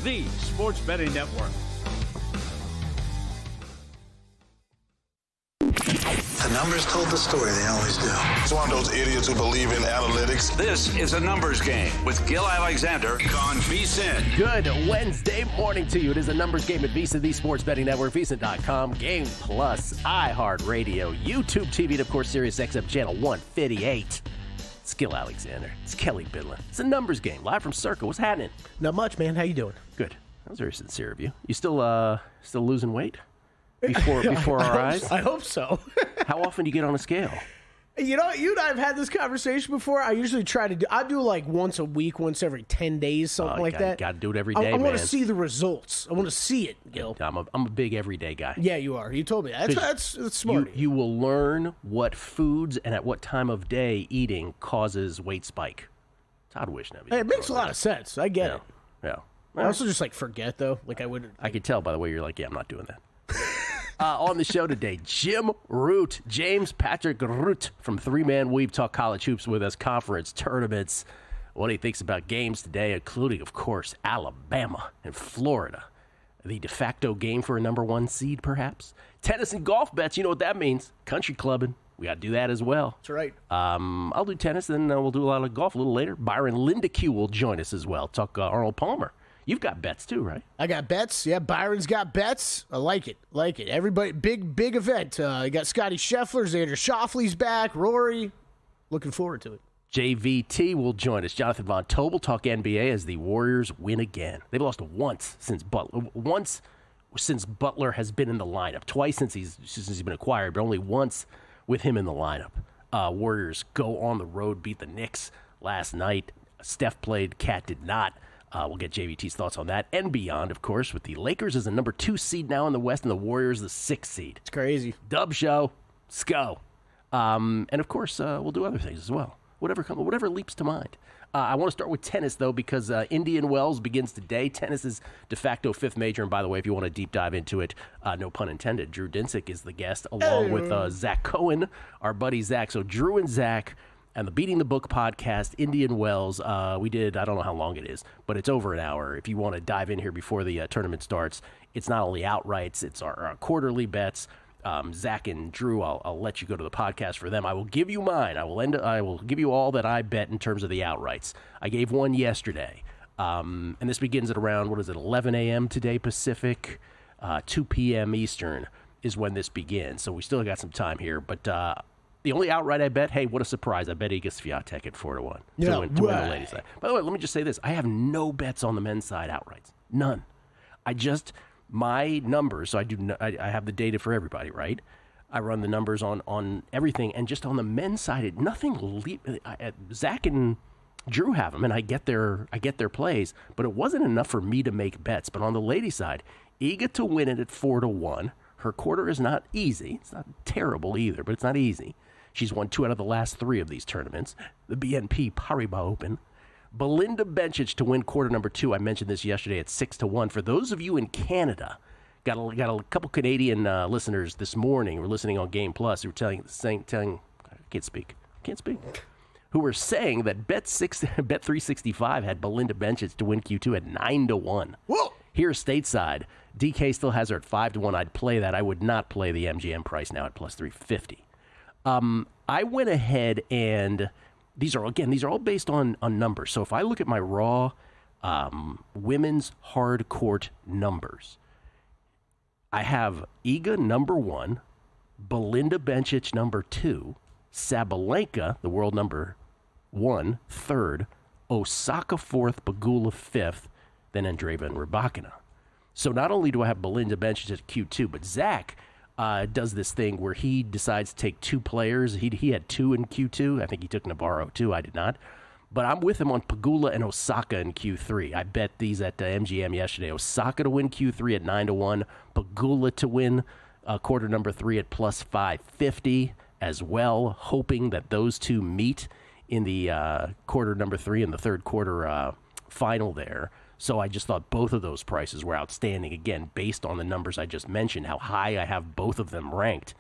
the Sports Betting Network. The numbers told the story, they always do. It's one of those idiots who believe in analytics. This is a numbers game with Gil Alexander on VSiN. Good Wednesday morning to you. It is a numbers game at VSiN, the Sports Betting Network, VSiN.com, Game Plus, iHeartRadio, YouTube TV, and of course, Sirius XM Channel 158. It's Gil Alexander. It's Kelly Bidlin. It's a numbers game, live from Circa. What's happening? Not much, man. How you doing? Good. That was very sincere of you. You still losing weight? Before our eyes? I hope so. How often do you get on a scale? You know, you and I have had this conversation before. I usually try to do, I do like once a week, once every 10 days, something like that. Got to do it every day, I man. want to see the results. I want to see it, Gil. I'm a big everyday guy. Yeah, you are. You told me that. That's smart. You will learn what foods and at what time of day eating causes weight spike. Todd Wishnev. Hey, it makes a lot of sense. I get it. Yeah. I also just like forget, though. Like I would. I could tell by the way you're like, yeah, I'm not doing that. On the show today, Jim Root, James Patrick Root from Three Man Weave, talk college hoops with us, conference tournaments, what he thinks about games today, including, of course, Alabama and Florida. The de facto game for a number one seed, perhaps. Tennis and golf bets, you know what that means. Country clubbing, we got to do that as well. That's right. I'll do tennis, then we'll do a lot of golf a little later. Byron Lindeque will join us as well, talk Arnold Palmer. You've got bets too, right? I got bets. Yeah, Byron's got bets. I like it. Everybody, big event. You got Scotty Scheffler, Xander Schauffele's back, Rory. Looking forward to it. JVT will join us. Jonathan Von Tobel talk NBA as the Warriors win again. They've lost once since Butler has been in the lineup. Twice since he's been acquired, but only once with him in the lineup. Warriors go on the road, beat the Knicks last night. Steph played, Cat did not. We'll get JVT's thoughts on that and beyond, of course, with the Lakers as the number 2 seed now in the West and the Warriors the 6th seed. It's crazy. Dub show. Let's go. And, of course, we'll do other things as well, whatever leaps to mind. I want to start with tennis, though, because Indian Wells begins today. Tennis is de facto 5th major. And, by the way, if you want to deep dive into it, no pun intended, Drew Dinsick is the guest, along with Zach Cohen, our buddy Zach. So Drew and Zach and the Beating the Book podcast, Indian Wells, we did, I don't know how long it is, but it's over an hour. If you want to dive in here before the tournament starts, it's not only outrights, it's our quarterly bets. Zach and Drew, I'll let you go to the podcast for them. I will give you mine. I will give you all that I bet in terms of the outrights. I gave one yesterday, and this begins at around, 11 a.m. today Pacific, 2 p.m. Eastern is when this begins. So we still got some time here, but the only outright I bet, hey, what a surprise. I bet Iga Swiatek at 4-1 to win the ladies' side. By the way, let me just say this. I have no bets on the men's side outrights. None. My numbers, so I have the data for everybody, right? I run the numbers on everything, and just on the men's side, Zach and Drew have them, and I get their plays, but it wasn't enough for me to make bets. But on the ladies' side, Iga to win it at 4-1. Her quarter is not easy. It's not terrible either, but it's not easy. She's won 2 out of the last 3 of these tournaments. The BNP Paribas Open. Belinda Bencic to win quarter number 2. I mentioned this yesterday at 6-1. For those of you in Canada, got a couple Canadian listeners this morning who were listening on Game Plus who were telling I can't speak, who were saying that Bet365 had Belinda Bencic to win Q2 at 9-1. Whoa! Here stateside, DK still has her at 5-1. I'd play that. I would not play the MGM price now at plus 350. I went ahead and these are all based on numbers. So if I look at my raw women's hard court numbers, I have Iga number 1, Belinda Bencic number 2, Sabalenka, the world number 1, 3rd, Osaka 4th, Pegula 5th, then Andreeva and Rybakina. So not only do I have Belinda Bencic at Q2, but Zach does this thing where he decides to take 2 players. He had 2 in Q2. I think he took Navarro too. I did not. But I'm with him on Pegula and Osaka in Q3. I bet these at MGM yesterday. Osaka to win Q3 at 9-1. Pegula to win quarter number 3 at plus 550 as well, hoping that those two meet in the quarter number 3 in the third quarter final there. So I just thought both of those prices were outstanding, again, based on the numbers I just mentioned, how high I have both of them ranked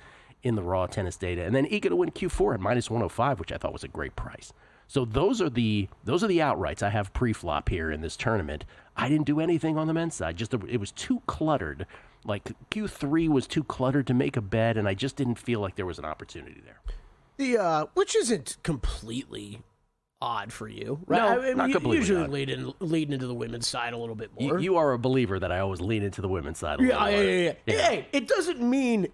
in the raw tennis data. And then Iga to win Q4 at minus 105, which I thought was a great price. So those are the outrights I have pre-flop here in this tournament. I didn't do anything on the men's side. It was too cluttered. Like Q3 was too cluttered to make a bet, and I just didn't feel like there was an opportunity there. Which isn't completely odd for you, right? No, I mean, not completely usually odd. leading into the women's side a little bit more. You are a believer that I always lean into the women's side a little more. Yeah. Hey, it doesn't mean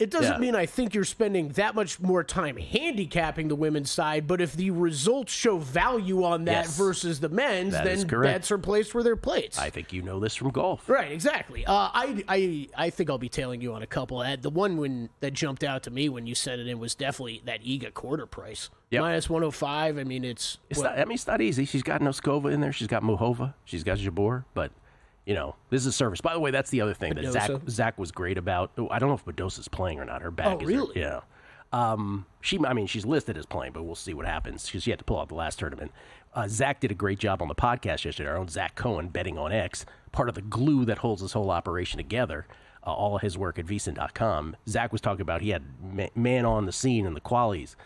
I think you're spending that much more time handicapping the women's side, but if the results show value on that versus the men's, then bets are placed where they're placed. I think you know this from golf. Right, exactly. I think I'll be tailing you on a couple. The one that jumped out to me when you said it in was definitely that Iga quarter price. Yep. Minus 105. I mean, it's not easy. She's got Noskova in there. She's got Muhova. She's got Jabeur. But, this is a service. By the way, that's the other thing that Zach was great about. I don't know if Mendoza's playing or not. Her bag is really? There. Yeah. She's listed as playing, but we'll see what happens because she had to pull out the last tournament. Zach did a great job on the podcast yesterday. Our own Zach Cohen betting on X, part of the glue that holds this whole operation together. All of his work at VSiN.com. Zach was talking about he had man on the scene in the qualies.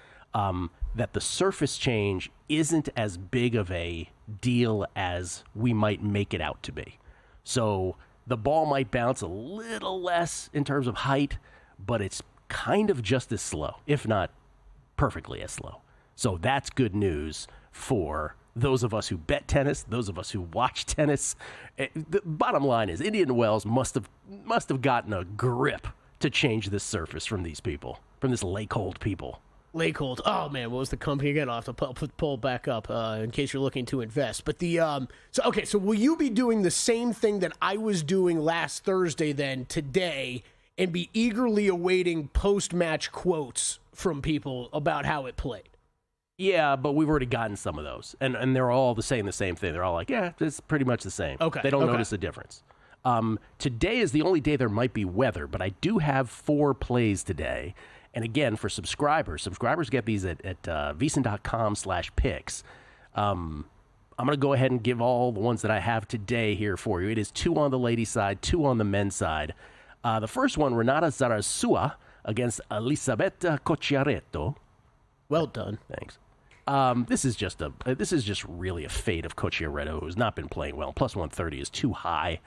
That the surface change isn't as big of a deal as we might make it out to be. So the ball might bounce a little less in terms of height, but it's kind of just as slow, if not perfectly as slow. So that's good news for those of us who bet tennis, those of us who watch tennis. The bottom line is Indian Wells must have gotten a grip to change this surface from these people, from this Lakehold people. Lakehold. Oh man, what was the company again? I'll have to pull back up in case you're looking to invest. But so will you be doing the same thing that I was doing last Thursday then today, and be eagerly awaiting post-match quotes from people about how it played? Yeah, but we've already gotten some of those, and they're all saying the same thing. They're all like, yeah, it's pretty much the same. Okay, they don't notice the difference. Today is the only day there might be weather, but I do have 4 plays today. And again, for subscribers get these at VSiN.com/picks. I'm going to go ahead and give all the ones that I have today here for you. It is 2 on the ladies' side, 2 on the men's side. The first one, Renata Zarasua against Elisabetta Cocciaretto. Well done. Thanks. This is just really a fade of Cocciaretto, who's not been playing well. Plus 130 is too high,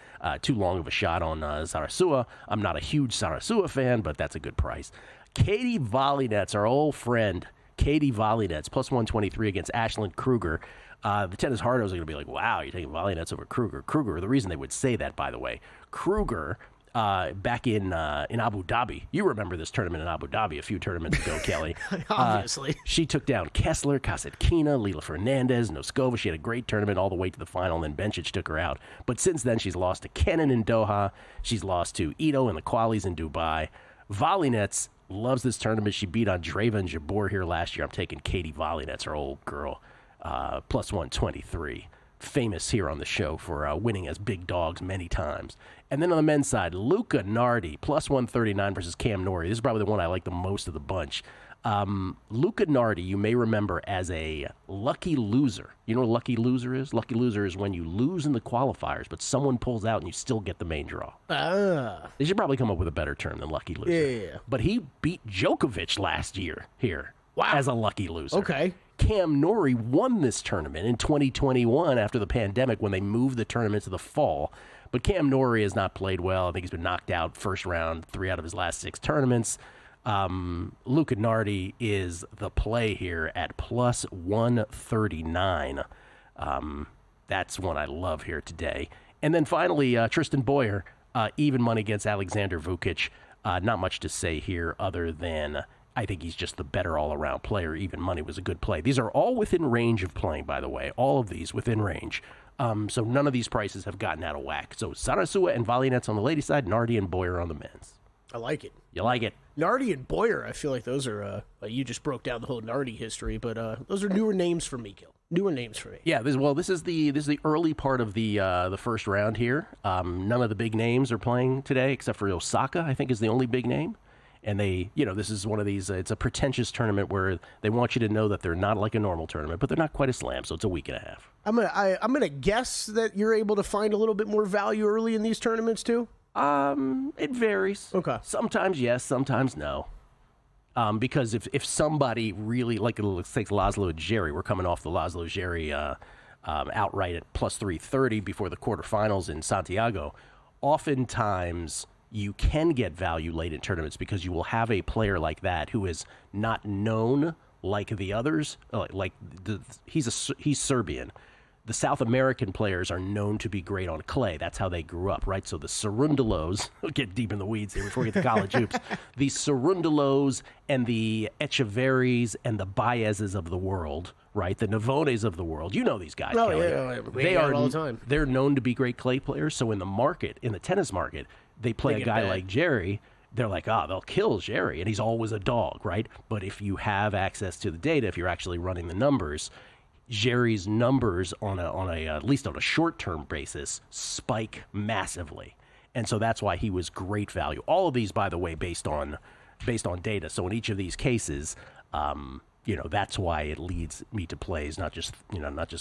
too long of a shot on Zarasua. I'm not a huge Zarasua fan, but that's a good price. Katie Volynets, our old friend, Katie Volynets, plus 123 against Ashlyn Kruger. The tennis hardos are going to be like, wow, you're taking Volynets over Kruger. Kruger, the reason they would say that, by the way, Kruger, back in Abu Dhabi, you remember this tournament in Abu Dhabi a few tournaments ago, Kelly. Obviously. She took down Kessler, Kasatkina, Lila Fernandez, Noskova. She had a great tournament all the way to the final, and then Bencic took her out. But since then, she's lost to Kenin in Doha. She's lost to Ito in the qualies in Dubai. Volynets loves this tournament. She beat Andreeva and Jabeur here last year. I'm taking Katie Volynets, her old girl, plus 123. Famous here on the show for winning as big dogs many times. And then on the men's side, Luca Nardi, plus 139 versus Cam Norrie. This is probably the one I like the most of the bunch. Luca Nardi, you may remember as a lucky loser. You know what a lucky loser is? Lucky loser is when you lose in the qualifiers, but someone pulls out and you still get the main draw. They should probably come up with a better term than lucky loser. Yeah. But he beat Djokovic last year here as a lucky loser. Okay. Cam Norrie won this tournament in 2021 after the pandemic when they moved the tournament to the fall. But Cam Norrie has not played well. I think he's been knocked out first round 3 out of his last 6 tournaments. Luca Nardi is the play here at plus 139. That's one I love here today. And then finally, Tristan Boyer, even money against Alexander Vukic. Not much to say here other than I think he's just the better all-around player. Even money was a good play. These are all within range of playing, by the way. All of these within range. So none of these prices have gotten out of whack. So Sarasua and Volynets on the ladies' side, Nardi and Boyer on the men's. I like it. You like it? Nardi and Boyer, I feel like those are, you just broke down the whole Nardi history, but those are newer names for me, Gil. Newer names for me. Yeah, this is the early part of the first round here. None of the big names are playing today except for Osaka, I think is the only big name. And this is one of these, it's a pretentious tournament where they want you to know that they're not like a normal tournament, but they're not quite a slam, so it's a week and a half. I'm gonna guess that you're able to find a little bit more value early in these tournaments too? It varies. Okay. Sometimes yes, sometimes no. Because if somebody really, like let's take Laszlo Djere, we're coming off the Laszlo Djere outright at plus 330 before the quarterfinals in Santiago. Oftentimes, you can get value late in tournaments because you will have a player like that who is not known like the others. He's Serbian. The South American players are known to be great on clay. That's how they grew up, right? So the Cerundalos, we'll get deep in the weeds here before we get to college hoops. The Cerundalos and the Echeverries and the Baezes of the world, right? The Navones of the world. You know these guys, Oh, Kelly. yeah. They are all the time. They're known to be great clay players. So in the tennis market, they play a guy like Jerry. They're like, they'll kill Jerry, and he's always a dog, right? But if you have access to the data, if you're actually running the numbers, Jerry's numbers on a at least on a short-term basis spike massively. And so that's why he was great value. All of these, by the way, based on data. So in each of these cases, that's why it leads me to plays, not just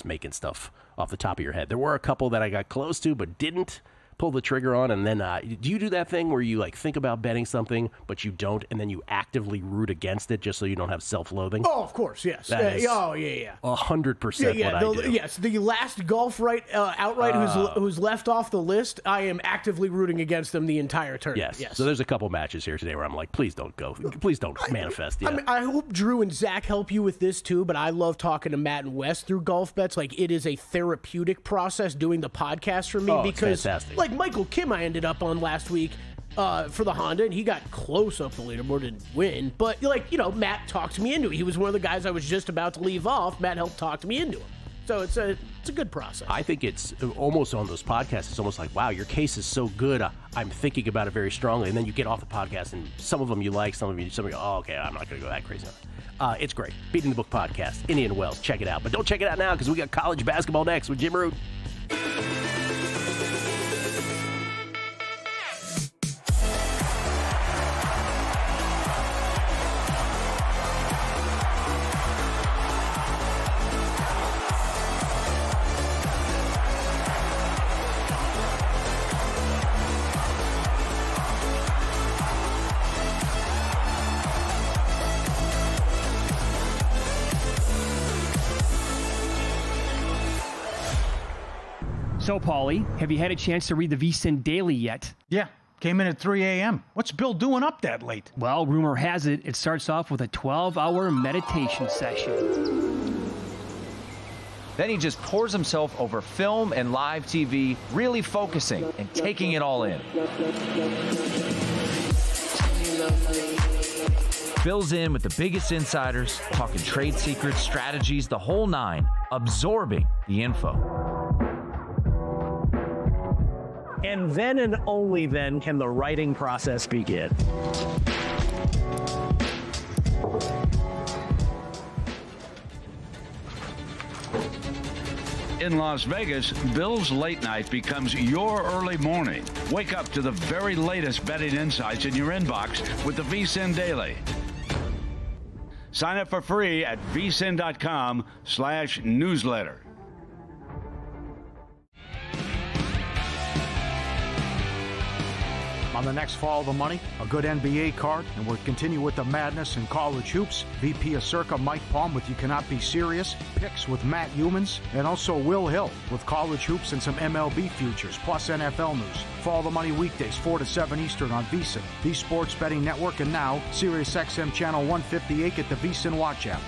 making stuff off the top of your head. There were a couple that I got close to but didn't pull the trigger on, and then do you do that thing where you think about betting something but you don't, and then you actively root against it just so you don't have self-loathing? Oh, of course, yes. That is 100% what I do. Yes, the last golf outright who's left off the list, I am actively rooting against them the entire tournament. Yes. So there's a couple matches here today where I'm like, please don't go. Please don't manifest. Yeah. I hope Drew and Zach help you with this too, but I love talking to Matt and Wes through golf bets. It is a therapeutic process doing the podcast for me because it's fantastic. Michael Kim I ended up on last week for the Honda, and he got close up the leaderboard and win. But Matt talked me into it. He was one of the guys I was just about to leave off. Matt helped talk me into him. So it's a good process. I think it's almost on those podcasts. It's almost like, wow, your case is so good. I'm thinking about it very strongly, and then you get off the podcast, and some of them you like, some of you go, oh, okay, I'm not going to go that crazy. It's great. Beating the Book podcast, Indian Wells. Check it out, but don't check it out now because we got college basketball next with Jim Root. So, Paulie, have you had a chance to read the VSiN Daily yet? Yeah, came in at 3 a.m. What's Bill doing up that late? Well, rumor has it starts off with a 12-hour meditation session. Then he just pours himself over film and live TV, really focusing and taking it all in. Bill's in with the biggest insiders, talking trade secrets, strategies, the whole nine, absorbing the info. And then and only then can the writing process begin. In Las Vegas, Bill's late night becomes your early morning. Wake up to the very latest betting insights in your inbox with the VSiN Daily. Sign up for free at vsin.com/newsletter. On the next Follow the Money, a good NBA card, and we'll continue with the madness in college hoops. VP of Circa Mike Palm with You Cannot Be Serious, picks with Matt Humans, and also Will Hill with college hoops and some MLB futures, plus NFL news. Follow the Money weekdays 4 to 7 Eastern on VSiN, the Sports Betting Network, and now SiriusXM Channel 158 at the VSiN Watch app.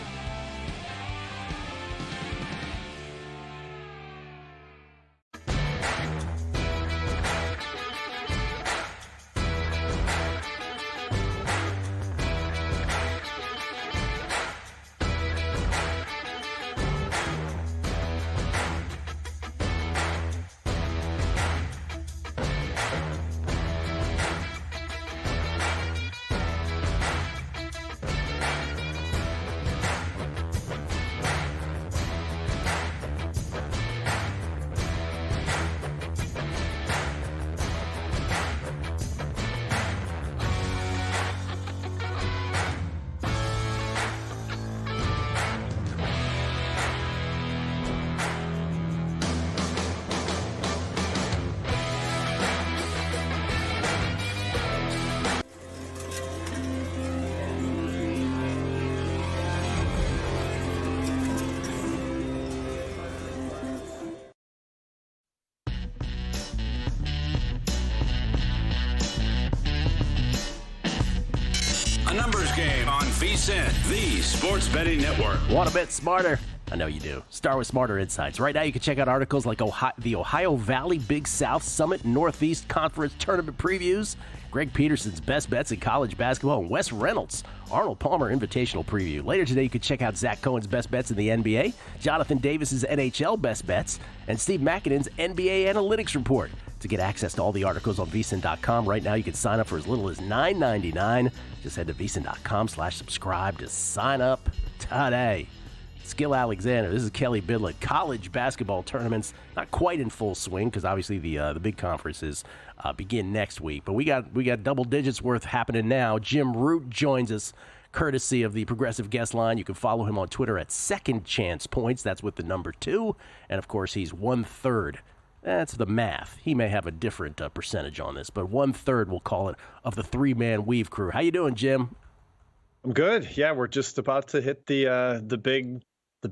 A numbers game on VSiN, the sports betting network. Want to bet smarter? I know you do. Start with Smarter Insights. Right now you can check out articles like the Ohio Valley Big South Summit Northeast Conference Tournament previews, Greg Peterson's best bets in college basketball, and Wes Reynolds' Arnold Palmer Invitational preview. Later today you can check out Zach Cohen's best bets in the NBA, Jonathan Davis's NHL best bets, and Steve McKinnon's NBA Analytics report. To get access to all the articles on VSiN.com right now, you can sign up for as little as $9.99. Just head to VSiN.com/subscribe to sign up today. Skill Alexander, this is Kelly Bidlett. College basketball tournaments not quite in full swing because obviously the big conferences begin next week. But we got double digits worth happening now. Jim Root joins us courtesy of the Progressive Guest Line. You can follow him on Twitter at Second Chance Points. That's with the number 2. And, of course, he's 1/3. That's the math. He may have a different percentage on this, but 1/3, we'll call it, of the three-man weave crew. How you doing, Jim? I'm good. Yeah, we're just about to hit the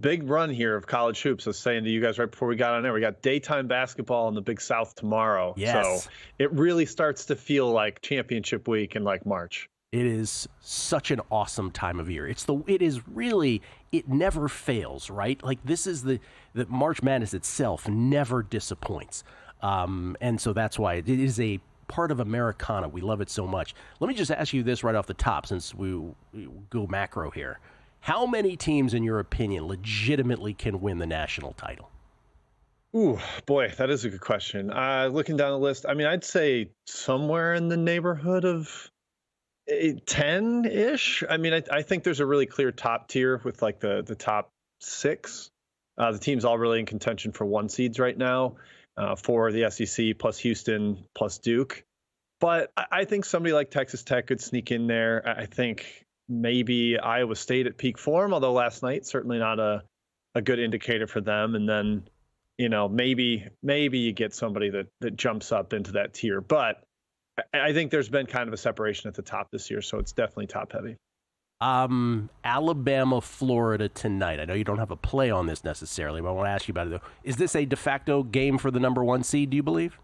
big run here of college hoops. I was saying to you guys right before we got on there, we got daytime basketball in the Big South tomorrow. Yes. So it really starts to feel like championship week in like March. It is such an awesome time of year. It never fails, right? Like this is the March Madness itself never disappoints. And so that's why it is a part of Americana. We love it so much. Let me just ask you this right off the top since we go macro here. How many teams, in your opinion, legitimately can win the national title? Ooh, boy, that is a good question. Looking down the list, I mean, I'd say somewhere in the neighborhood of 10-ish. I mean, I think there's a really clear top tier with like the top 6. The team's all really in contention for 1 seeds right now for the SEC plus Houston plus Duke. But I think somebody like Texas Tech could sneak in there. I think maybe Iowa State at peak form, although last night certainly not a good indicator for them. And then, maybe you get somebody that jumps up into that tier. But I think there's been kind of a separation at the top this year, so it's definitely top heavy. Alabama, Florida tonight. I know you don't have a play on this necessarily, but I want to ask you about it, though. Is this a de facto game for the number 1 seed, do you believe?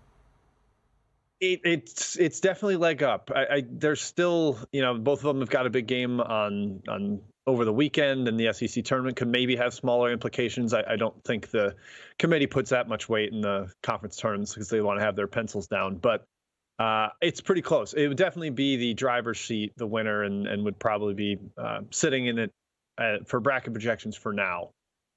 It's definitely leg up. There's still, both of them have got a big game on over the weekend, and the SEC tournament could maybe have smaller implications. I don't think the committee puts that much weight in the conference tournaments because they want to have their pencils down. But it's pretty close. It would definitely be the driver's seat, the winner, and would probably be sitting in it for bracket projections for now.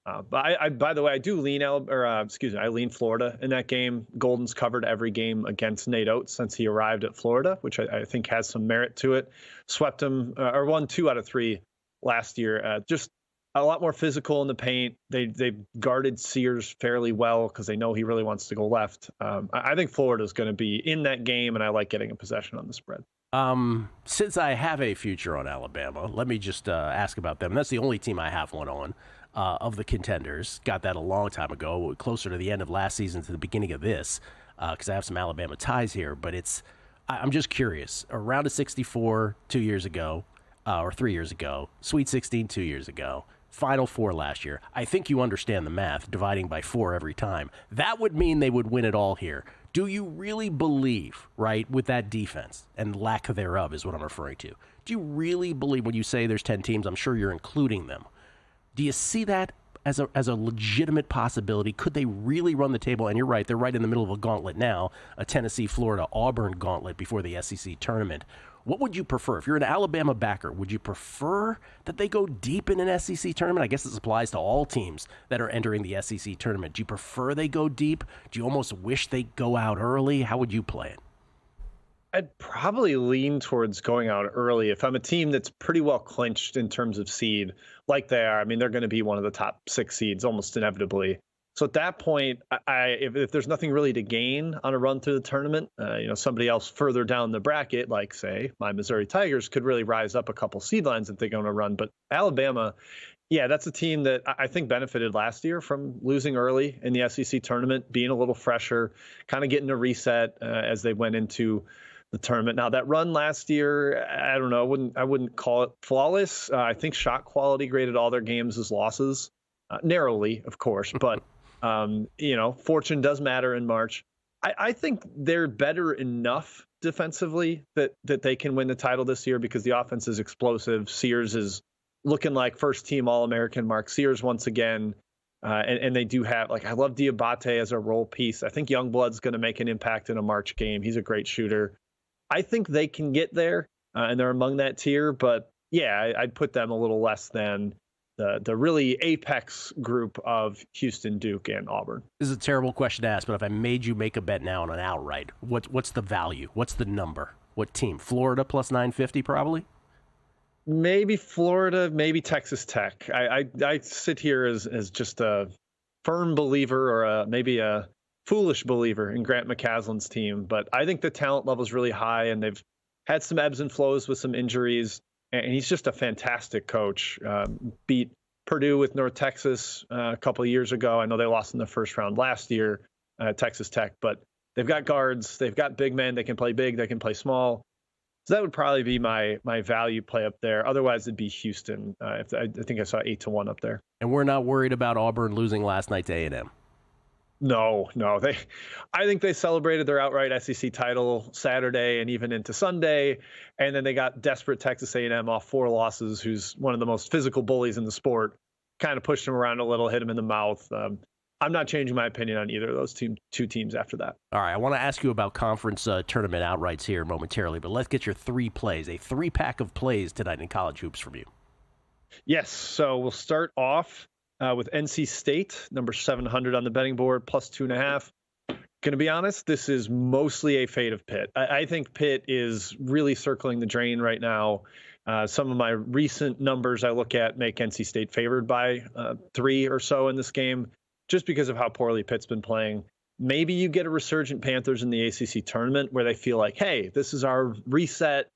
But by the way, I do lean I lean Florida in that game. Golden's covered every game against Nate Oates since he arrived at Florida, which I think has some merit to it. Swept him or won 2 out of 3 last year. Just a lot more physical in the paint. They've guarded Sears fairly well because they know he really wants to go left. I think Florida is going to be in that game, and I like getting a possession on the spread. Since I have a future on Alabama, let me just ask about them. And that's the only team I have one on of the contenders. Got that a long time ago, closer to the end of last season to the beginning of this, because I have some Alabama ties here. But I'm just curious. A round of 64 2 years ago, or 3 years ago, Sweet 16 2 years ago, Final Four last year. I think you understand the math, dividing by 4 every time. That would mean they would win it all here. Do you really believe, right, with that defense, and lack thereof is what I'm referring to, do you really believe when you say there's 10 teams, I'm sure you're including them, do you see that as a legitimate possibility? Could they really run the table? And you're right, they're right in the middle of a gauntlet now, a Tennessee, Florida, Auburn gauntlet before the SEC tournament. What would you prefer? If you're an Alabama backer, would you prefer that they go deep in an SEC tournament? I guess this applies to all teams that are entering the SEC tournament. Do you prefer they go deep? Do you almost wish they go out early? How would you play it? I'd probably lean towards going out early. If I'm a team that's pretty well clinched in terms of seed, like they are, I mean, they're going to be one of the top 6 seeds almost inevitably. So at that point, if there's nothing really to gain on a run through the tournament, somebody else further down the bracket, like, say, my Missouri Tigers, could really rise up a couple seed lines if they're going to run. But Alabama, yeah, that's a team that I think benefited last year from losing early in the SEC tournament, being a little fresher, kind of getting a reset as they went into the tournament. Now, that run last year, I don't know, I wouldn't call it flawless. I think shot quality graded all their games as losses, narrowly, of course, but fortune does matter in March. I think they're better enough defensively that they can win the title this year because the offense is explosive. Sears is looking like first-team All-American Mark Sears once again. And they do have, I love Diabate as a role piece. I think Youngblood's going to make an impact in a March game. He's a great shooter. I think they can get there, and they're among that tier. But, yeah, I'd put them a little less than the really apex group of Houston, Duke, and Auburn. This is a terrible question to ask, but if I made you make a bet now on an outright, what's the value? What's the number? What team? Florida plus 950 probably? Maybe Florida, maybe Texas Tech. I sit here as just a firm believer or maybe a foolish believer in Grant McCaslin's team. But I think the talent level is really high, and they've had some ebbs and flows with some injuries. And he's just a fantastic coach. Beat Purdue with North Texas a couple of years ago. I know they lost in the first round last year at Texas Tech. But they've got guards. They've got big men. They can play big. They can play small. So that would probably be my value play up there. Otherwise, it'd be Houston. I think I saw 8-1 up there. And we're not worried about Auburn losing last night to A&M. No. I think they celebrated their outright SEC title Saturday and even into Sunday, and then they got desperate Texas A&M off 4 losses, who's one of the most physical bullies in the sport. Kind of pushed him around a little, hit him in the mouth. I'm not changing my opinion on either of those two teams after that. All right, I want to ask you about conference tournament outrights here momentarily, but let's get your 3 plays, a 3-pack of plays tonight in college hoops from you. Yes, so we'll start off with NC State, number 700 on the betting board, plus 2.5. Going to be honest, this is mostly a fade of Pitt. I think Pitt is really circling the drain right now. Some of my recent numbers I look at make NC State favored by 3 or so in this game, just because of how poorly Pitt's been playing. Maybe you get a resurgent Panthers in the ACC tournament where they feel like, hey, this is our reset.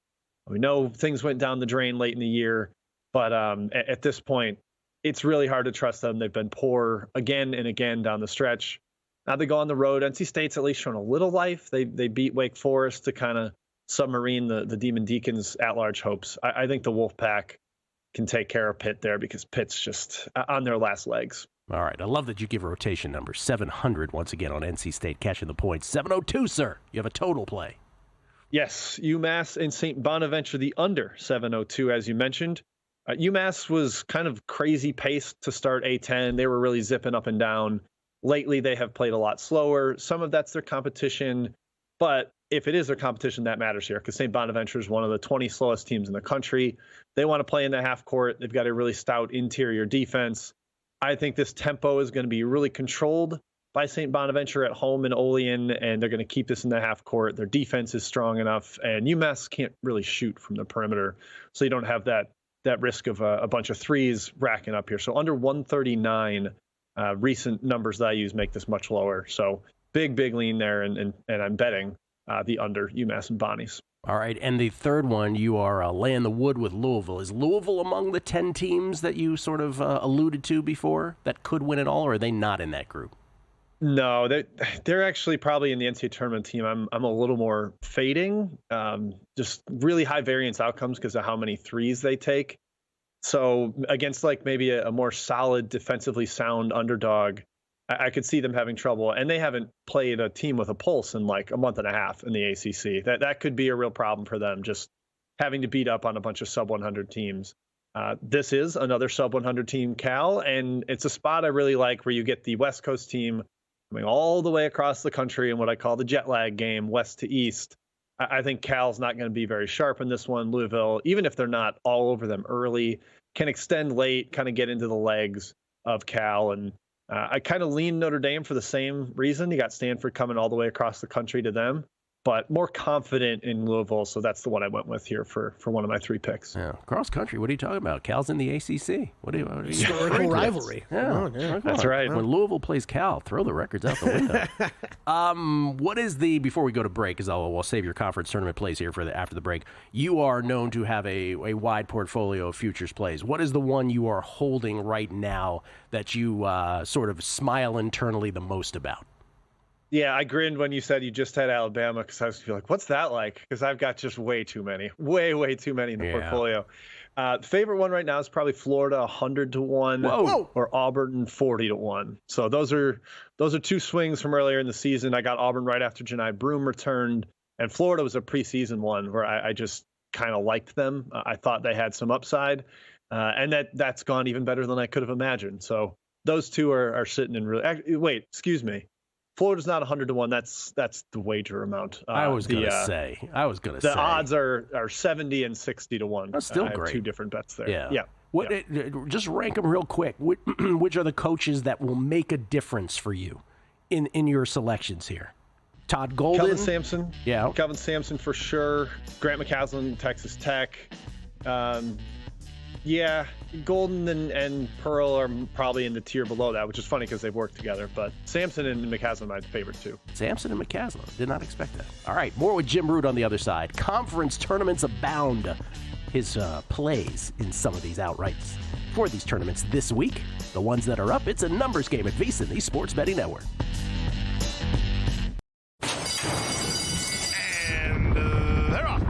We know things went down the drain late in the year, but at this point, it's really hard to trust them. They've been poor again and again down the stretch. Now they go on the road. NC State's at least shown a little life. They beat Wake Forest to kind of submarine the Demon Deacons at-large hopes. I think the Wolfpack can take care of Pitt there because Pitt's just on their last legs. All right. I love that you give rotation numbers. 700 once again on NC State catching the points. 702, sir. You have a total play. Yes. UMass and St. Bonaventure, the under 702, as you mentioned. UMass was kind of crazy pace to start A10. They were really zipping up and down. Lately, they have played a lot slower. Some of that's their competition. But if it is their competition, that matters here because St. Bonaventure is one of the 20 slowest teams in the country. They want to play in the half court. They've got a really stout interior defense. I think this tempo is going to be really controlled by St. Bonaventure at home in Olean, and they're going to keep this in the half court. Their defense is strong enough, and UMass can't really shoot from the perimeter, so you don't have that risk of a bunch of threes racking up here. So under 139, recent numbers that I use make this much lower. So big lean there, and I'm betting the under UMass and Bonnies. All right, and the third one, you are laying the wood with Louisville. Is Louisville among the 10 teams that you sort of alluded to before that could win it all, or are they not in that group? No, they're actually probably in the NCAA tournament team. I'm a little more fading, just really high variance outcomes because of how many threes they take. So against maybe a more solid, defensively sound underdog, I could see them having trouble, and they haven't played a team with a pulse in a month and a half in the ACC. That could be a real problem for them, just having to beat up on a bunch of sub 100 teams. This is another sub 100 team, Cal, and it's a spot I really like where you get the West Coast team coming all the way across the country in what I call the jet lag game, west to east. I think Cal's not going to be very sharp in this one. Louisville, even if they're not all over them early, can extend late, kind of get into the legs of Cal, and I kind of lean Notre Dame for the same reason. You got Stanford coming all the way across the country to them, but more confident in Louisville. So that's the one I went with here for one of my 3 picks. Yeah, cross country. What are you talking about? Cal's in the ACC. What are you historical rivalry? Yeah, that's right. When Louisville plays Cal, throw the records out the window. What is before we go to break, because we'll save your conference tournament plays here for after the break. You are known to have a wide portfolio of futures plays. What is the one you are holding right now that you sort of smile internally the most about? Yeah, I grinned when you said you just had Alabama because I was like, what's that like? Because I've got just way too many, way too many in the portfolio. Favorite one right now is probably Florida 100-1. Whoa. Or Auburn 40-1. So those are two swings from earlier in the season. I got Auburn right after Janai Broome returned, and Florida was a preseason one where I just kind of liked them. I thought they had some upside, and that's gone even better than I could have imagined. So those two are sitting in really. Wait, excuse me. Florida's not 100-1. That's the wager amount. I was gonna say. The odds are 70 and 60-1. That's still I have great. two different bets there. Yeah. Just rank them real quick. Which are the coaches that will make a difference for you in your selections here? Todd Golden, Kelvin Sampson. Yeah, Kelvin Sampson for sure. Grant McCasland, Texas Tech. Yeah, Golden and Pearl are probably in the tier below that, which is funny because they've worked together. But Sampson and McCasland are my favorite too. Sampson and McCasland. Did not expect that. All right, more with Jim Root on the other side. Conference tournaments abound. His plays in some of these outrights. For these tournaments this week, the ones that are up, it's a numbers game at VSiN, the Sports Betting Network. And they're off.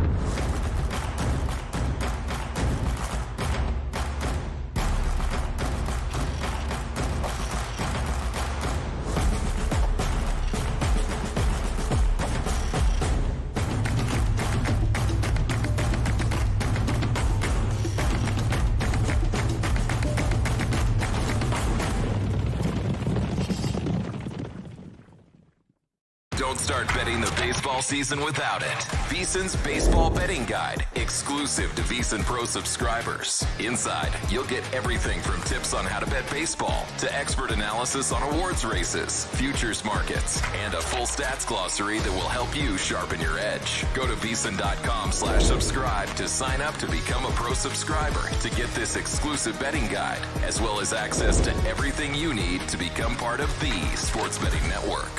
Don't start betting the baseball season without it. VSiN's Baseball Betting Guide, exclusive to VSiN Pro subscribers. Inside, you'll get everything from tips on how to bet baseball to expert analysis on awards races, futures markets, and a full stats glossary that will help you sharpen your edge. Go to VSiN.com/subscribe to sign up to become a pro subscriber to get this exclusive betting guide, as well as access to everything you need to become part of the Sports Betting Network.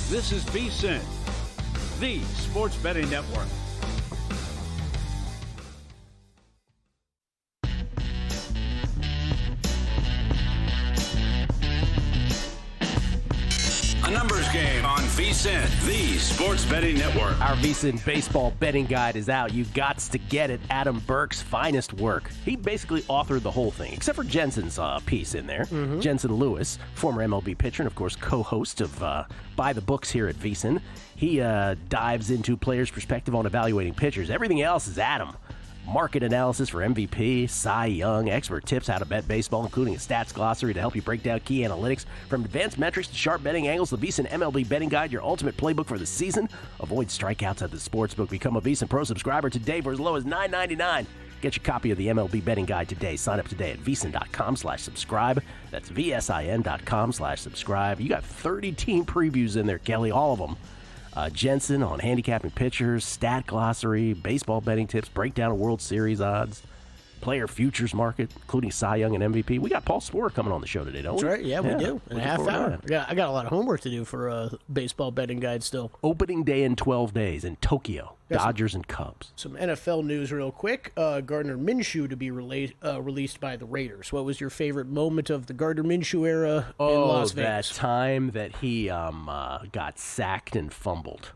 This is VSiN, the sports betting network. A numbers game on VSiN, the sports betting network. Our VSiN baseball betting guide is out. You gots to get it. Adam Burke's finest work. He basically authored the whole thing, except for Jensen's piece in there. Jensen Lewis, former MLB pitcher and, of course, co-host of By the Books here at VSiN. He dives into players' perspective on evaluating pitchers. Everything else is Adam. Market analysis for MVP, Cy Young, expert tips how to bet baseball, including a stats glossary to help you break down key analytics. From advanced metrics to sharp betting angles, the VSiN MLB Betting Guide, your ultimate playbook for the season. Avoid strikeouts at the sportsbook. Become a VSiN Pro subscriber today for as low as $9.99. Get your copy of the MLB Betting Guide today. Sign up today at VSiN.com/subscribe. That's VSIN.com/subscribe. You got 30 team previews in there, Kelly, all of them. Jensen on handicapping pitchers, stat glossary, baseball betting tips, breakdown of World Series odds, player futures market, including Cy Young and MVP. We got Paul Sporer coming on the show today, don't we? That's right. Yeah, we do. In a half hour. I got a lot of homework to do for a baseball betting guide still. Opening day in 12 days in Tokyo. Dodgers and Cubs. Some NFL news real quick. Gardner Minshew to be released by the Raiders. What was your favorite moment of the Gardner Minshew era in Las Vegas? That time that he got sacked and fumbled.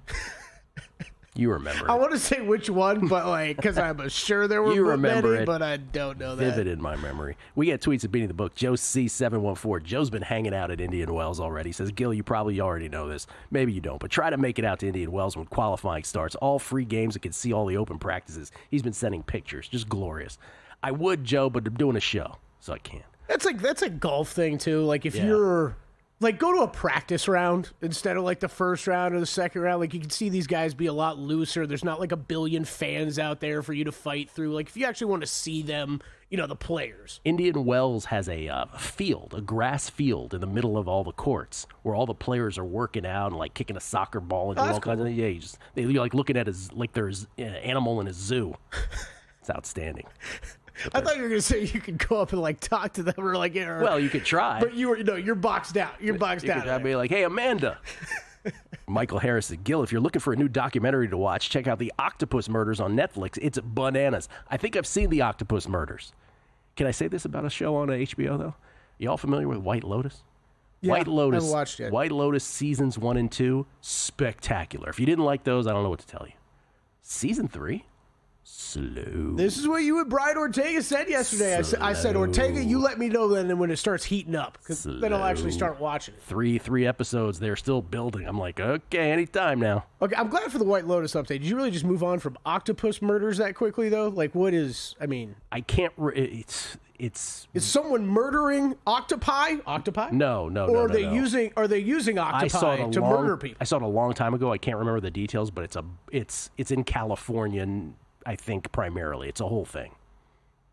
You remember I want to say which one, but because I'm sure there were many, but I don't know that. Vivid in my memory. We get tweets at Beating the Book. Joe C714. Joe's been hanging out at Indian Wells already. He says, Gil, you probably already know this. Maybe you don't, but try to make it out to Indian Wells when qualifying starts. All free games and can see all the open practices. He's been sending pictures. Just glorious. I would, Joe, but I'm doing a show, so I can't. That's a golf thing, too. Like, if you're... Like, go to a practice round instead of, like, the first round or the second round. Like, you can see these guys be a lot looser. There's not, like, a billion fans out there for you to fight through. Like, if you actually want to see them, the players. Indian Wells has a field, a grass field in the middle of all the courts where all the players are working out and, like, kicking a soccer ball and doing all kinds of... Yeah, you're like, looking at like there's an animal in a zoo. It's outstanding. I thought you were going to say you could go up and, like, talk to them or, like... Well, you could try. But you're boxed out. You're boxed out. I'd be like, hey, Amanda. Michael Harris said, Gil, if you're looking for a new documentary to watch, check out The Octopus Murders on Netflix. It's bananas. I think I've seen The Octopus Murders. Can I say this about a show on HBO, though? You all familiar with White Lotus? Yeah, White Lotus. I haven't watched it. White Lotus seasons 1 and 2, spectacular. If you didn't like those, I don't know what to tell you. Season 3? Slow. This is what you and Brian Ortega said yesterday. I said, Ortega, you let me know then when it starts heating up, because then I'll actually start watching it. Three episodes. They're still building. I'm like, okay, anytime now. Okay, I'm glad for the White Lotus update. Did you really just move on from octopus murders that quickly, though? Like, what is, I can't, it's... Is someone murdering octopi? Octopi? No. Or are they using octopi to murder people? I saw it a long time ago. I can't remember the details, but it's in California, I think, primarily. It's a whole thing.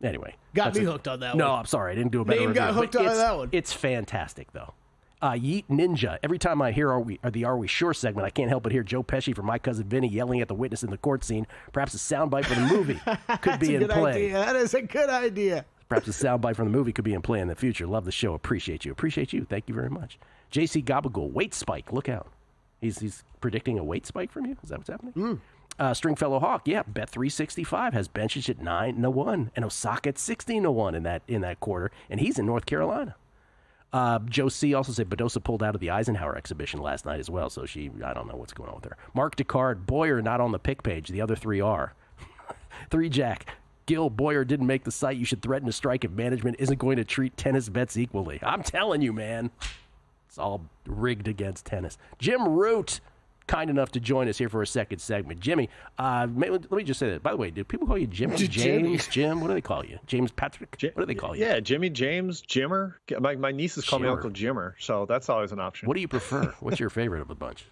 Anyway. Got me hooked on that one. No, I'm sorry. I didn't do a better review. Got hooked on that one. It's fantastic, though. Yeet Ninja. Every time I hear the Are We Sure segment, I can't help but hear Joe Pesci from My Cousin Vinny yelling at the witness in the court scene. Perhaps a soundbite from the movie could be in play. Idea. That is a good idea. Perhaps a soundbite from the movie could be in play in the future. Love the show. Appreciate you. Thank you very much. JC Gabagool. Weight spike. Look out. He's predicting a weight spike from you? Is that what's happening? Stringfellow Hawk, Bet 365 has Benchich at 9-1 and Osaka at 16-1 in that quarter, and he's in North Carolina. Joe C. also said Bedosa pulled out of the Eisenhower exhibition last night as well, so I don't know what's going on with her. Mark Descartes, Boyer not on the pick page. The other three are. 3 Jack. Gil, Boyer didn't make the site. You should threaten to strike if management isn't going to treat tennis bets equally. I'm telling you, man. It's all rigged against tennis. Jim Root, kind enough to join us here for a second segment. Jimmy, let me just say that. By the way, do people call you Jimmy? James? Jim? What do they call you? James Patrick? What do they call you? Yeah, Jimmy, James, Jimmer. My nieces call me Uncle Jimmer, so that's always an option. What do you prefer? What's your favorite of the bunch?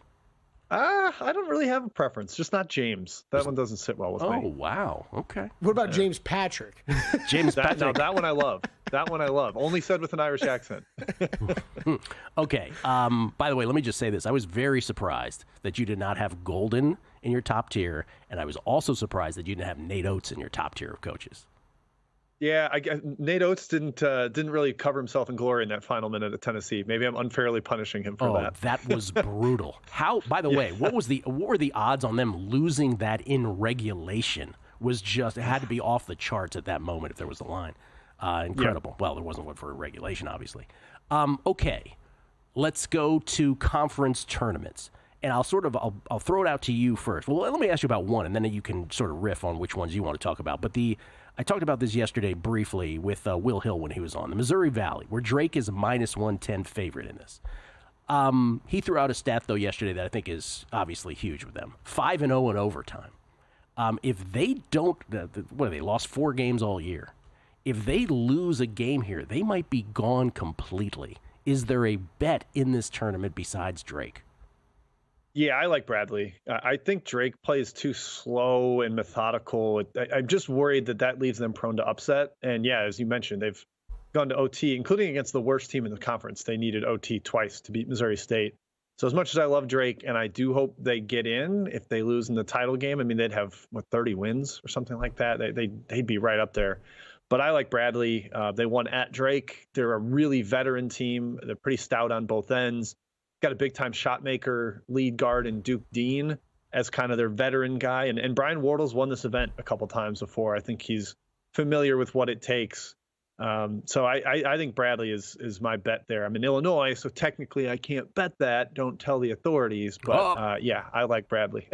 I don't really have a preference, just not James. That one doesn't sit well with me. Oh, wow. Okay. What about James Patrick? James Patrick. No, that one I love. That one I love. Only said with an Irish accent. Okay. By the way, let me just say this. I was very surprised that you did not have Golden in your top tier, and I was also surprised that you didn't have Nate Oates in your top tier of coaches. Yeah, I guess Nate Oates didn't really cover himself in glory in that final minute at Tennessee. Maybe I'm unfairly punishing him for that. That was brutal. How? By the way, what were the odds on them losing that in regulation? It had to be off the charts at that moment if there was a line. Incredible. Yeah. Well, there wasn't one for regulation, obviously. Okay, let's go to conference tournaments. And I'll throw it out to you first. Well, let me ask you about one, and then you can sort of riff on which ones you want to talk about. But I talked about this yesterday briefly with Will Hill when he was on. The Missouri Valley, where Drake is a -110 favorite in this. He threw out a stat, though, yesterday that I think is obviously huge with them. 5-0 in overtime. If they don't, they lost 4 games all year. If they lose a game here, they might be gone completely. Is there a bet in this tournament besides Drake? Yeah, I like Bradley. I think Drake plays too slow and methodical. I'm just worried that leaves them prone to upset. And yeah, as you mentioned, they've gone to OT, including against the worst team in the conference. They needed OT twice to beat Missouri State. So as much as I love Drake, and I do hope they get in if they lose in the title game, I mean, they'd have, 30 wins or something like that. They'd be right up there. But I like Bradley. They won at Drake. They're a really veteran team. They're pretty stout on both ends. Got a big-time shot maker, lead guard, and Duke Dean as kind of their veteran guy. And Brian Wardle's won this event a couple times before. I think he's familiar with what it takes. So I think Bradley is my bet there. I'm in Illinois, so technically I can't bet that. Don't tell the authorities. But yeah, I like Bradley.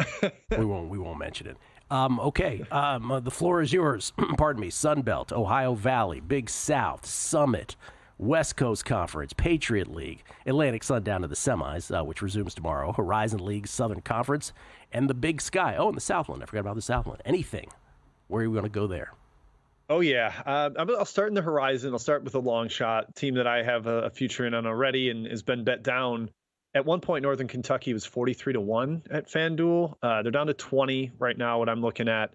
We won't mention it. Okay, the floor is yours. Pardon me. Sun Belt, Ohio Valley, Big South, Summit, West Coast Conference, Patriot League, Atlantic Sun down to the semis, which resumes tomorrow, Horizon League, Southern Conference, and the Big Sky. Oh, and the Southland. I forgot about the Southland. Anything. Where are we going to go there? Oh, yeah. I'll start in the Horizon. I'll start with a long shot team that I have a future in on already and has been bet down. At one point, Northern Kentucky was 43-1 at FanDuel. They're down to 20 right now, what I'm looking at.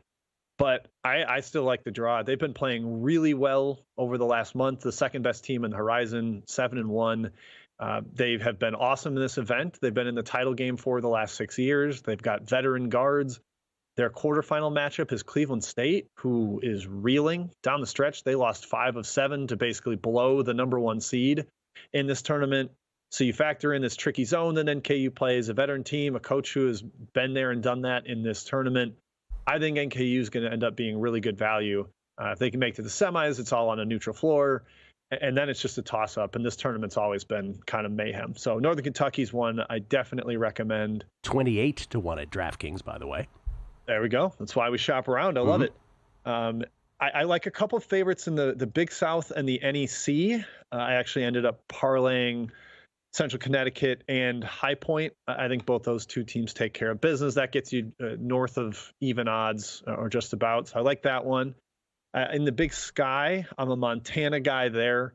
But I still like the draw. They've been playing really well over the last month. The second best team in the Horizon, 7-1. They have been awesome in this event. They've been in the title game for the last 6 years. They've got veteran guards. Their quarterfinal matchup is Cleveland State, who is reeling down the stretch. They lost 5 of 7 to basically blow the number 1 seed in this tournament. So you factor in this tricky zone that NKU plays, a veteran team, a coach who has been there and done that in this tournament. I think NKU is going to end up being really good value. If they can make it to the semis, it's all on a neutral floor. And then it's just a toss-up. And this tournament's always been kind of mayhem. So Northern Kentucky's one I definitely recommend. 28-1 at DraftKings, by the way. There we go. That's why we shop around. I love it. I like a couple of favorites in the Big South and the NEC. I actually ended up parlaying Central Connecticut and High Point. I think both those two teams take care of business. That gets you north of even odds or just about. So I like that one. In the Big Sky, I'm a Montana guy there.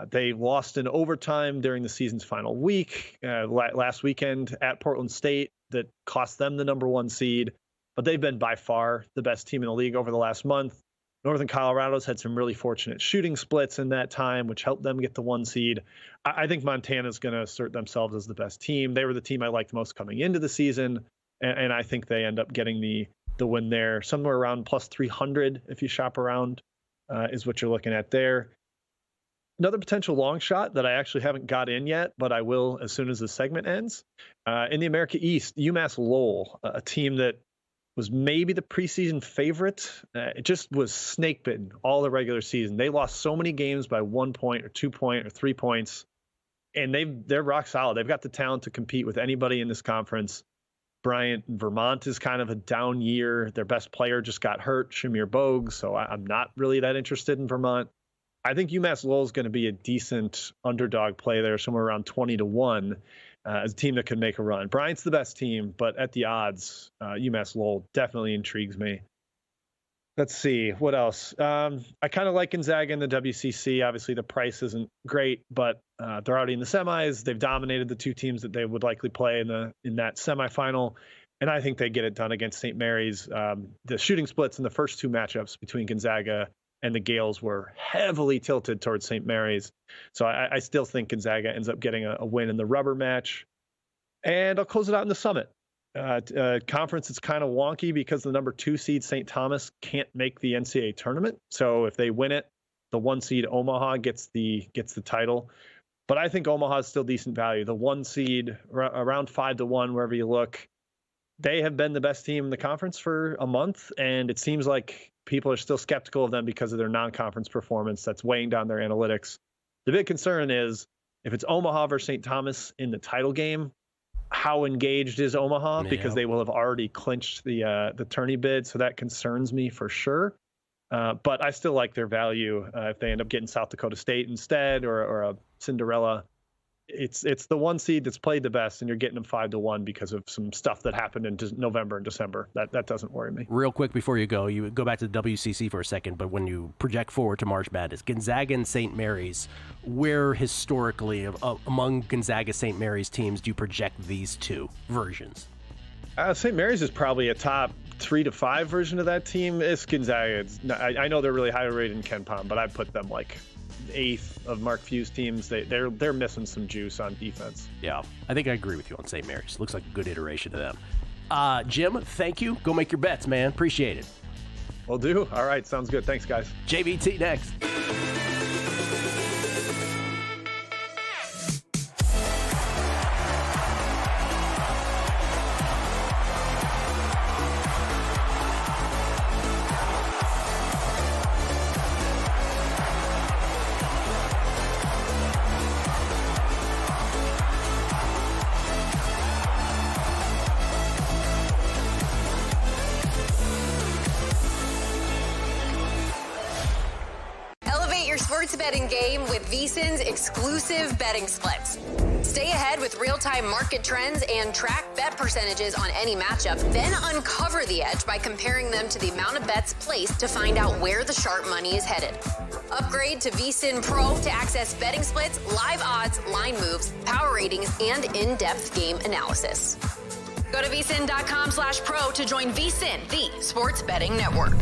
They lost in overtime during the season's final week last weekend at Portland State. That cost them the number 1 seed. But they've been by far the best team in the league over the last month. Northern Colorado's had some really fortunate shooting splits in that time, which helped them get the 1 seed. I think Montana's going to assert themselves as the best team. They were the team I liked most coming into the season, and I think they end up getting the win there. Somewhere around plus 300 if you shop around is what you're looking at there. Another potential long shot that I actually haven't got in yet, but I will as soon as the segment ends. In the America East, UMass Lowell, a team that was maybe the preseason favorite. It just was snake bitten all the regular season. They lost so many games by 1 point or 2 point or 3 points, and they're rock solid. They've got the talent to compete with anybody in this conference. Bryant, Vermont is kind of a down year. Their best player just got hurt, Shamir Bogue, so I'm not really that interested in Vermont. I think UMass Lowell is going to be a decent underdog play there, somewhere around 20-1. As a team that could make a run. Bryant's the best team, but at the odds, UMass Lowell definitely intrigues me. Let's see, what else? I kind of like Gonzaga in the WCC. Obviously, the price isn't great, but they're already in the semis. They've dominated the 2 teams that they would likely play in that semifinal, and I think they get it done against St. Mary's. The shooting splits in the first 2 matchups between Gonzaga and the Gales were heavily tilted towards St. Mary's. So I still think Gonzaga ends up getting a win in the rubber match. And I'll close it out in the Summit. Conference is kind of wonky because the number 2 seed St. Thomas can't make the NCAA tournament. So if they win it, the 1 seed Omaha gets the title. But I think Omaha is still decent value. The 1 seed around 5-1 wherever you look. They have been the best team in the conference for a month, and it seems like people are still skeptical of them because of their non-conference performance. That's weighing down their analytics. The big concern is if it's Omaha versus St. Thomas in the title game, how engaged is Omaha? Because they will have already clinched the tourney bid, so that concerns me for sure. But I still like their value if they end up getting South Dakota State instead or a Cinderella. It's the 1 seed that's played the best, and you're getting them 5-1 because of some stuff that happened in November and December. That doesn't worry me. Real quick before you go back to the WCC for a second, but when you project forward to March Madness, Gonzaga and St. Mary's, where historically among Gonzaga St. Mary's teams do you project these two versions? St. Mary's is probably a top 3 to 5 version of that team. It's Gonzaga. I know they're really high rated in KenPom, but I'd put them like 8th of Mark Few's teams. They're missing some juice on defense. Yeah, I think I agree with you on St. Mary's. Looks like a good iteration of them. Jim, thank you. Go make your bets, man. Appreciate it. Will do. All right, sounds good. Thanks, guys. JVT next. Betting game with VSiN's exclusive betting splits. Stay ahead with real-time market trends and track bet percentages on any matchup, then uncover the edge by comparing them to the amount of bets placed to find out where the sharp money is headed. Upgrade to VSiN Pro to access betting splits, live odds, line moves, power ratings, and in-depth game analysis. Go to vsin.com/pro to join VSiN, the sports betting network.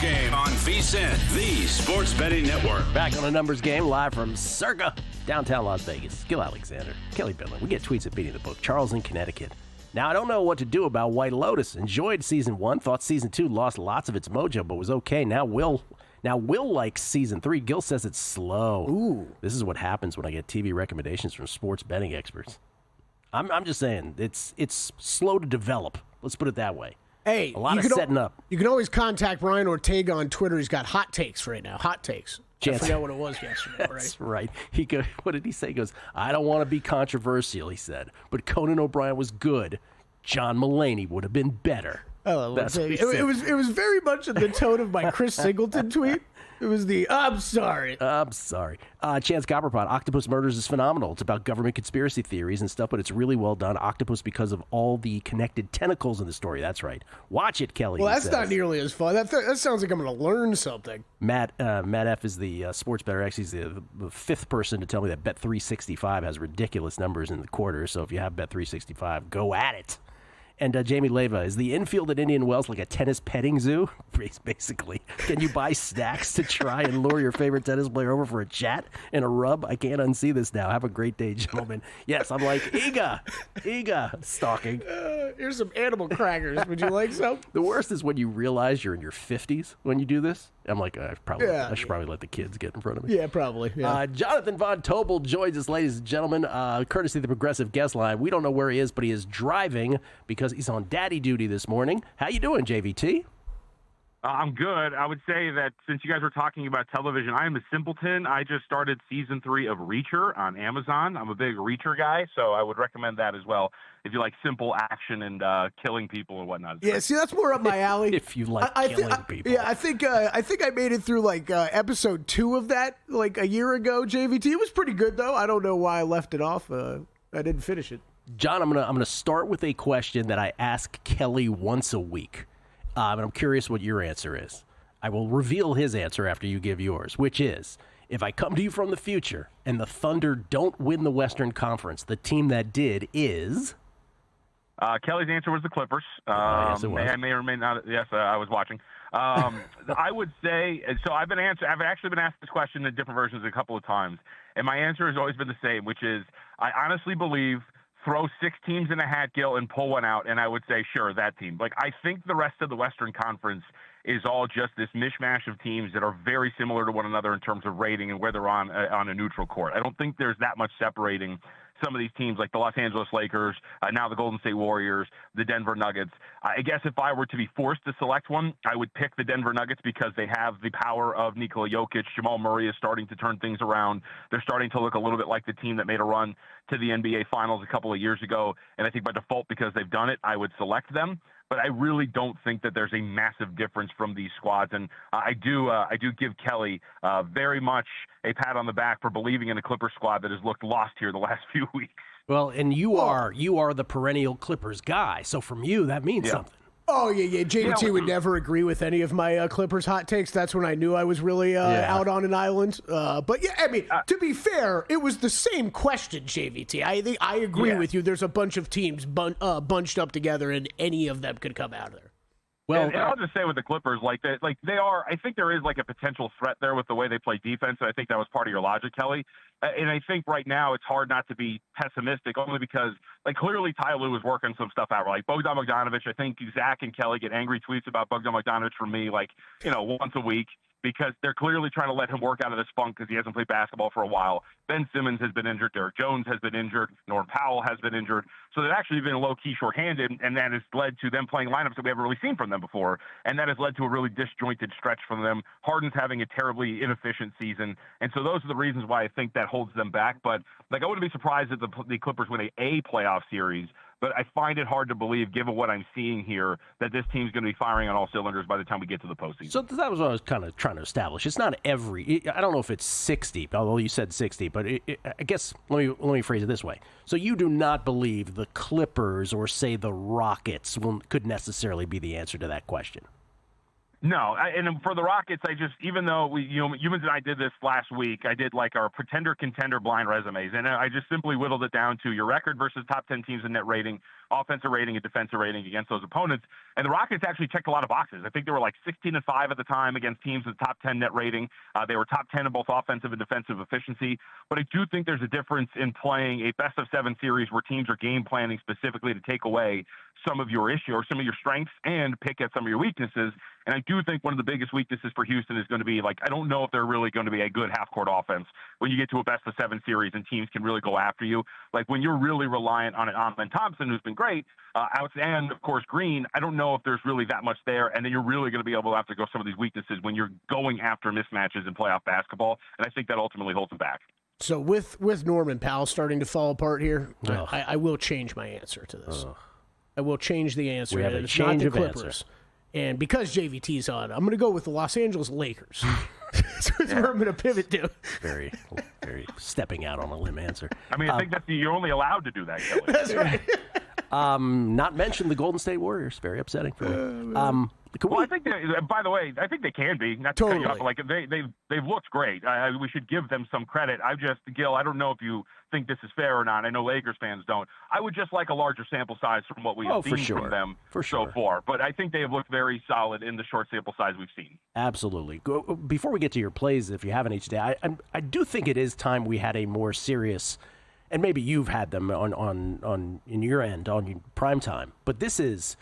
Game on VSiN, the Sports Betting Network. Back on a numbers game live from Circa, downtown Las Vegas. Gil Alexander, Kelly Bidlin. We get tweets at Beating the Book. Charles in Connecticut. Now, I don't know what to do about White Lotus. Enjoyed season 1. Thought season 2 lost lots of its mojo, but was okay. Now Will likes season 3. Gil says it's slow. Ooh. This is what happens when I get TV recommendations from sports betting experts. I'm just saying, it's slow to develop. Let's put it that way. Hey, a lot of setting up. You can always contact Brian Ortega on Twitter. He's got hot takes right now. Hot takes. I forgot what it was yesterday, right? That's right. What did he say? He goes, I don't want to be controversial, he said, but Conan O'Brien was good. John Mulaney would have been better. Oh, that's what he said. It was very much in the tone of my Chris Singleton tweet. It was I'm sorry. Chance Copperpot, Octopus Murders is phenomenal. It's about government conspiracy theories and stuff, but it's really well done. Octopus because of all the connected tentacles in the story. That's right. Watch it, Kelly. Well, that's not nearly as fun. That sounds like I'm going to learn something. Matt F. is the sports bettor. Actually, he's the fifth person to tell me that Bet365 has ridiculous numbers in the quarter. So if you have Bet365, go at it. And Jamie Leva, is the infield at Indian Wells like a tennis petting zoo? Basically. Can you buy snacks to try and lure your favorite tennis player over for a chat and a rub? I can't unsee this now. Have a great day, gentlemen. Yes, I'm like, Iga, stalking. Here's some animal crackers. Would you like some? The worst is when you realize you're in your 50s when you do this. I'm like, I should probably let the kids get in front of me. Yeah, probably. Yeah. Jonathan Von Tobel joins us, ladies and gentlemen, courtesy of the Progressive Guest Line. We don't know where he is, but he is driving because he's on daddy duty this morning. How you doing, JVT? I'm good. I would say that since you guys were talking about television, I am a simpleton. I just started season 3 of Reacher on Amazon. I'm a big Reacher guy, so I would recommend that as well if you like simple action and killing people and whatnot. Yeah, see, that's more up my alley. If you like killing people. Yeah, I think I made it through like episode 2 of that like a year ago. JVT, it was pretty good though. I don't know why I left it off. I didn't finish it. John, I'm gonna start with a question that I ask Kelly once a week. And I'm curious what your answer is. I will reveal his answer after you give yours, which is, if I come to you from the future and the Thunder don't win the Western Conference, the team that did is? Kelly's answer was the Clippers. Yes, it was. I may or may not. Yes, I was watching. I would say, so I've actually been asked this question in different versions a couple of times, and my answer has always been the same, which is, I honestly believe throw 6 teams in a hat, Gil, and pull one out, and I would say, sure, that team. Like, I think the rest of the Western Conference is all just this mishmash of teams that are very similar to one another in terms of rating and where they're on a neutral court. I don't think there's that much separating some of these teams like the Los Angeles Lakers, now the Golden State Warriors, the Denver Nuggets. I guess if I were to be forced to select one, I would pick the Denver Nuggets because they have the power of Nikola Jokic. Jamal Murray is starting to turn things around. They're starting to look a little bit like the team that made a run to the NBA Finals a couple of years ago. And I think by default, because they've done it, I would select them. But I really don't think that there's a massive difference from these squads. And I do give Kelly very much a pat on the back for believing in a Clippers squad that has looked lost here the last few weeks. Well, and you are the perennial Clippers guy. So from you, that means something. Oh, yeah. JVT would never agree with any of my Clippers hot takes. That's when I knew I was really out on an island. But, yeah, I mean, to be fair, it was the same question, JVT. I think I agree with you. There's a bunch of teams bunched up together, and any of them could come out of there. Well, and I'll just say with the Clippers, they are. I think there is like a potential threat there with the way they play defense. And I think that was part of your logic, Kelly. And I think right now it's hard not to be pessimistic, only because clearly Ty Lue was working some stuff out. Like Bogdan Bogdanović, I think Zach and Kelly get angry tweets about Bogdan Bogdanović from me, once a week, because they're clearly trying to let him work out of this funk because he hasn't played basketball for a while. Ben Simmons has been injured. Derek Jones has been injured. Norm Powell has been injured. So they've actually been low-key shorthanded, and that has led to them playing lineups that we haven't really seen from them before, and that has led to a really disjointed stretch from them. Harden's having a terribly inefficient season, and so those are the reasons why I think that holds them back. But I wouldn't be surprised if the Clippers win a playoff series, but I find it hard to believe, given what I'm seeing here, that this team's going to be firing on all cylinders by the time we get to the postseason. So that was what I was kind of trying to establish. It's not I don't know if it's 60, although you said 60, but I guess let me phrase it this way. So you do not believe the Clippers or, say, the Rockets could necessarily be the answer to that question? No, and for the Rockets, even though Humans and I did this last week, I did our pretender-contender blind resumes, and I just simply whittled it down to your record versus top 10 teams in net rating, offensive rating and defensive rating against those opponents. And the Rockets actually checked a lot of boxes. I think they were like 16-5 at the time against teams with top 10 net rating. They were top 10 in both offensive and defensive efficiency. But I do think there's a difference in playing a best-of-7 series where teams are game planning specifically to take away some of your issue or some of your strengths and pick at some of your weaknesses. And I do think one of the biggest weaknesses for Houston is going to be, like, I don't know if they're really going to be a good half-court offense when you get to a best-of-7 series and teams can really go after you. Like, when you're really reliant on an Amen Thompson, who's been great, and, of course, Green, I don't know if there's really that much there, and then you're really going to be able to have to go some of these weaknesses when you're going after mismatches in playoff basketball, and I think that ultimately holds them back. So with Norman Powell starting to fall apart here, I will change my answer to this. I will change the answer. We have a it's change not of the Clippers. answer. And because JVT's on, I'm going to go with the Los Angeles Lakers. That's where I'm going to pivot to. Very stepping out on a limb answer. I mean, I think you're only allowed to do that, Kelly. That's right. Not mention the Golden State Warriors. Very upsetting for me. I think by the way, I think they can be. Not to cut you off, like they've looked great. We should give them some credit. Gil, I don't know if you think this is fair or not. I know Lakers fans don't. I would just like a larger sample size from what we've seen from them so far. But I think they have looked very solid in the short sample size we've seen. Absolutely. Before we get to your plays, if you haven't each day, I do think it is time we had a more serious, and maybe you've had them on in your end on prime time, but this is.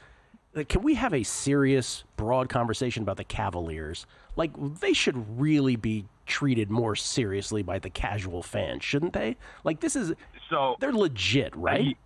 Can we have a serious, broad conversation about the Cavaliers? Like, they should really be treated more seriously by the casual fan, shouldn't they? Like, they're legit, right?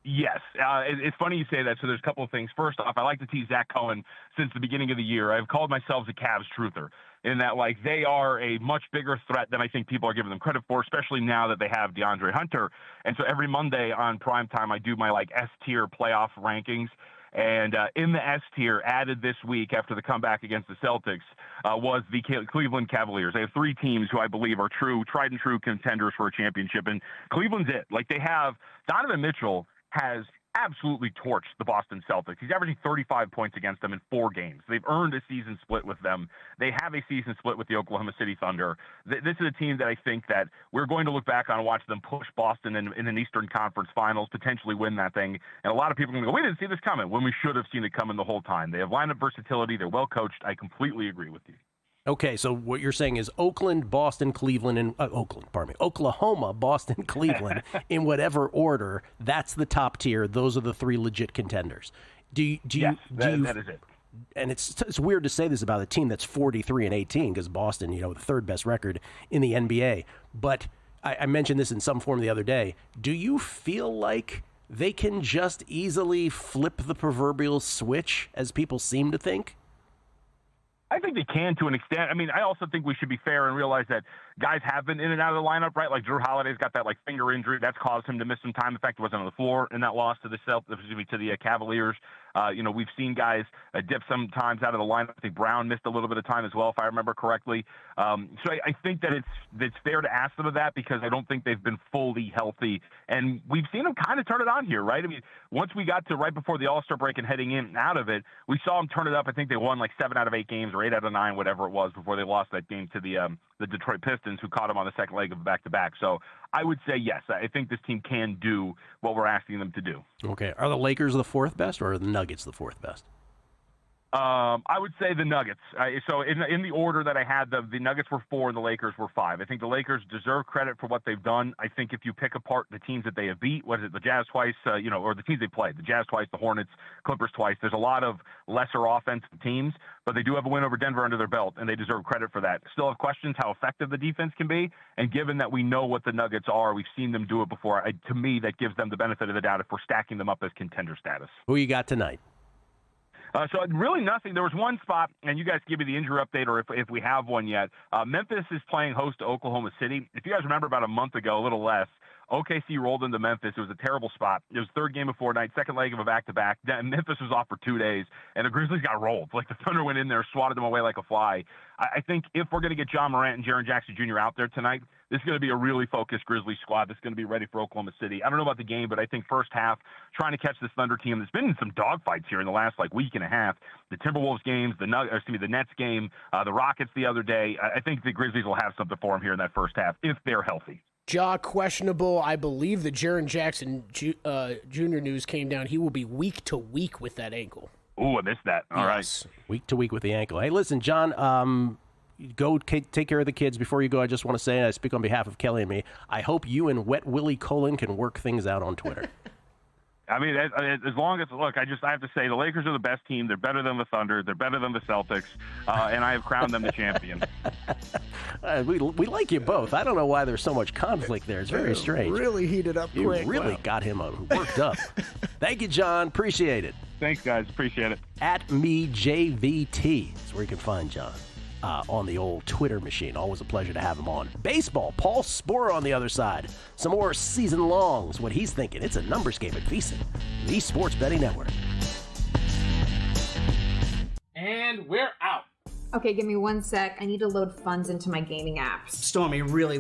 Yes. It's funny you say that. So there's a couple of things. First off, I like to tease Zach Cohen since the beginning of the year. I've called myself the Cavs truther in that, like, they are a much bigger threat than I think people are giving them credit for, especially now that they have DeAndre Hunter. And so every Monday on primetime, I do my, like, S-tier playoff rankings. And in the S tier, added this week after the comeback against the Celtics, was the Cleveland Cavaliers. They have three teams who I believe are tried and true contenders for a championship, and Cleveland's it. Like, they have Donovan Mitchell has absolutely torched the Boston Celtics. He's averaging 35 points against them in 4 games. They've earned a season split with them. They have a season split with the Oklahoma City Thunder. This is a team that I think that we're going to look back on and watch them push Boston in an Eastern Conference Finals, potentially win that thing. And a lot of people are going to go, we didn't see this coming, when we should have seen it coming the whole time. They have lineup versatility. They're well coached. I completely agree with you. Okay, so what you're saying is Oakland, Boston, Cleveland, and Oklahoma, Boston, Cleveland, in whatever order. That's the top tier. Those are the 3 legit contenders. That is it. And it's weird to say this about a team that's 43-18 because Boston, the 3rd best record in the NBA. But I mentioned this in some form the other day. Do you feel like they can just easily flip the proverbial switch, as people seem to think? I think they can to an extent. I mean, I also think we should be fair and realize that guys have been in and out of the lineup, right? Like Drew Holiday's got that finger injury that's caused him to miss some time. In fact, he wasn't on the floor in that loss to the Cavaliers. We've seen guys dip sometimes out of the lineup. I think Brown missed a little bit of time as well, if I remember correctly. So I think that it's fair to ask them of that because I don't think they've been fully healthy. And we've seen them kind of turn it on here, right? I mean, once we got to right before the All-Star break and heading in and out of it, we saw them turn it up. I think they won 7 out of 8 games or 8 out of 9, whatever it was, before they lost that game to the Detroit Pistons, who caught them on the second leg of a back-to-back. So I would say yes. I think this team can do what we're asking them to do. Okay. Are the Lakers the 4th best, or are the Nuggets the 4th best? I would say the Nuggets. So in the order that I had, the Nuggets were 4 and the Lakers were 5. I think the Lakers deserve credit for what they've done. I think if you pick apart the teams that they have beat, what is it, the Jazz twice, or the teams they played, the Jazz twice, the Hornets, Clippers twice, there's a lot of lesser offensive teams, but they do have a win over Denver under their belt, and they deserve credit for that. Still have questions how effective the defense can be, and given that we know what the Nuggets are, we've seen them do it before, to me, that gives them the benefit of the doubt if we're stacking them up as contender status. Who you got tonight? So really nothing. There was one spot, and you guys give me the injury update or if we have one yet. Memphis is playing host to Oklahoma City. If you guys remember about a month ago, a little less, OKC rolled into Memphis. It was a terrible spot. It was 3rd game of Fortnite, 2nd leg of a back-to-back. Memphis was off for 2 days, and the Grizzlies got rolled. Like, the Thunder went in there, swatted them away like a fly. I think if we're going to get John Morant and Jaren Jackson Jr. out there tonight, this is going to be a really focused Grizzlies squad that's going to be ready for Oklahoma City. I don't know about the game, but I think first half, trying to catch this Thunder team that's been in some dogfights here in the last week and a half. The Timberwolves games, the Nets game, the Rockets the other day. I think the Grizzlies will have something for them here in that first half if they're healthy. Jaw questionable. I believe the Jaren Jackson Jr. news came down. He will be week to week with that ankle. Ooh, I missed that. All right. Week to week with the ankle. Hey, listen, John, go take care of the kids. Before you go, I just want to say, and I speak on behalf of Kelly and me, I hope you and Wet Willie Colin can work things out on Twitter. I mean, as long as, look, I have to say the Lakers are the best team. They're better than the Thunder. They're better than the Celtics. And I have crowned them the champion. We like you both. I don't know why there's so much conflict there. It's very strange. Really heated up you quick. Really got him worked up. Thank you, John. Appreciate it. Thanks, guys. Appreciate it. At me, JVT. That's where you can find John. On the old Twitter machine. Always a pleasure to have him on. Baseball, Paul Sporer on the other side. Some more season longs, what he's thinking. It's a numbers game at VSiN, the Sports Betting Network. And we're out. Okay, give me 1 sec. I need to load funds into my gaming apps. Stormy, really